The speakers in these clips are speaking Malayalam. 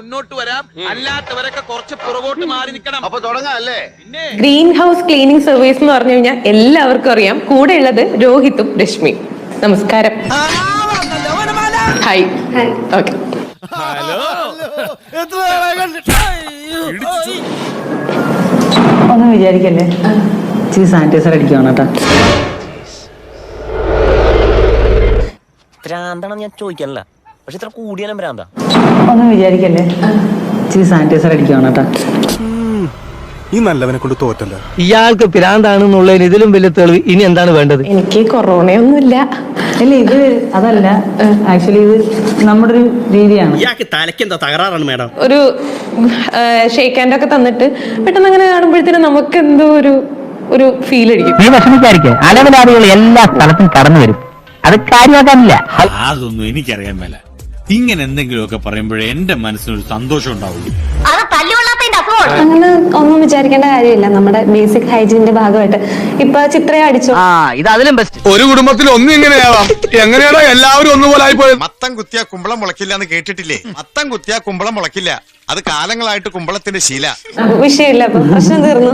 മുന്നോട്ട് വരാം, അല്ലാത്തവരൊക്കെ കുറച്ച് പുറകോട്ട് മാറി നിൽക്കണം. അപ്പൊ തുടങ്ങാല്ലേ? ഗ്രീൻ ഹൗസ് ക്ലീനിങ് സർവീസ് എന്ന് പറഞ്ഞു കഴിഞ്ഞാൽ എല്ലാവർക്കും അറിയാം. കൂടെ ഉള്ളത് രോഹിത്തും രശ്മി. നമസ്കാരം. ഹായ്. ഓക്കെ. ഒന്നും വിചാരിക്കല്ലേ, ഇച്ചിരി സാനിറ്റൈസർ അടിക്കുവാണ് കേട്ടോ. ഭ്രാന്താണെന്ന് ഞാൻ ചോദിക്കാനല്ല, പക്ഷെ ഇത്ര കൂടിയാലും ഭ്രാന്താ. ഒന്നും വിചാരിക്കല്ലേ, ഇച്ചിരി സാനിറ്റൈസർ അടിക്കുവാണ് കേട്ടോ. ഈ നല്ലവനെ കൊണ്ട് തോറ്റല്ല. ഇയാൾക്ക് ഭ്രാന്താണെന്നുള്ളതിന് ഇതിലും വലിയ തെളിവ് ഇനി എന്താണ് വേണ്ടത്? എനിക്ക് കൊറോണയൊന്നുമില്ല. അല്ല, ഇത് അതല്ല, ആക്ച്വലി ഇത് നമ്മുടെ ഒരു രീതിയാണ്. ഇയാൾക്ക് തലയ്ക്ക് എന്താ തകരാറാണ് മേഡം? ഒരു ഷേക്ക് ഹാൻഡ് ഒക്കെ തന്നിട്ട് പെട്ടെന്ന് അങ്ങനെ കാണുമ്പോഴത്തേനും നമുക്ക് എന്തോ ഒരു ഫീൽ അടിക്കും. നീ വിഷമിക്കാതിരിക്കെ, അലവലാദികൾ എല്ലാ സ്ഥലത്തും കടന്നു വരും. അത് കാര്യമാക്കാനില്ല. അതൊന്നും എനിക്കറിയാൻ മേല. ഇങ്ങനെ എന്തെങ്കിലുമൊക്കെ പറയുമ്പോഴേ എന്റെ മനസ്സിനൊരു സന്തോഷം ഉണ്ടാവുള്ളൂ. അങ്ങനെ ഒന്നും വിചാരിക്കേണ്ട കാര്യമില്ല. നമ്മുടെ ബേസിക് ഹൈജീനിന്റെ ഭാഗമായിട്ട് ഇപ്പൊ ചിത്രയെ അടിച്ചു. ഇത് അതിലും ബെസ്റ്റ്. ഒരു കുടുംബത്തിൽ ഒന്നും ഇങ്ങനെയാവാം. എങ്ങനെയാണോ എല്ലാവരും ഒന്നുപോലെ ആയിപ്പോയത്? മത്തം കുത്തിയാ കുമ്പളം മുളക്കില്ല എന്ന് കേട്ടിട്ടില്ലേ? മത്തം കുത്തിയാ കുമ്പളം മുളക്കില്ല. അത് കാലങ്ങളായിട്ട് കുമ്പളത്തിന്റെ ശീല. വിഷയമില്ല, അപ്പൊ പ്രശ്നം തീർന്നു.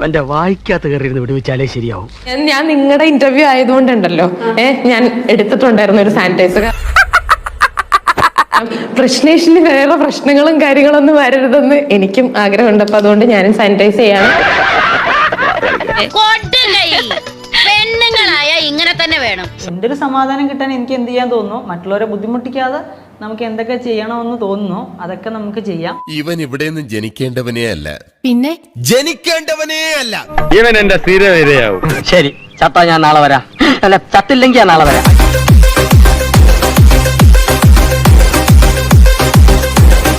എന്റെ വായിക്കാത്ത കയറിയിരുന്ന് വിടുവിച്ചാലേ ശരിയാവും. ഞാൻ നിങ്ങളുടെ ഇന്റർവ്യൂ ആയതുകൊണ്ടുണ്ടല്ലോ, ഞാൻ എടുത്തിട്ടുണ്ടായിരുന്നു ഒരു സാനിറ്റൈസർ. പ്രശ്നേഷന് വേറെ പ്രശ്നങ്ങളും കാര്യങ്ങളൊന്നും വരരുതെന്ന് എനിക്കും ആഗ്രഹമുണ്ട്. അപ്പൊ അതുകൊണ്ട് ഞാനും സാനിറ്റൈസ് ചെയ്യാണ്. പെണ്ണുങ്ങളായ ഇങ്ങനെ തന്നെ വേണം. എൻ്റെ ഒരു സമാധാനം കിട്ടാൻ എനിക്ക് എന്ത് ചെയ്യാൻ തോന്നുന്നു, മറ്റുള്ളവരെ ബുദ്ധിമുട്ടിക്കാതെ നമുക്ക് എന്തൊക്കെ ചെയ്യണമെന്ന് തോന്നുന്നു അതൊക്കെ നമുക്ക് ചെയ്യാം. ഇവൻ ഇവിടെ നിന്ന് ജനിക്കേണ്ടവനേ അല്ല, പിന്നെ ജനിക്കേണ്ടവനേ അല്ല. ഇവൻ എന്റെ സ്ഥിര ഇരയാവും. ശരി, ചത്താ ഞാൻ നാളെ വരാം. അല്ല, ചത്തില്ലെങ്കിൽ ഞാൻ നാളെ വരാം.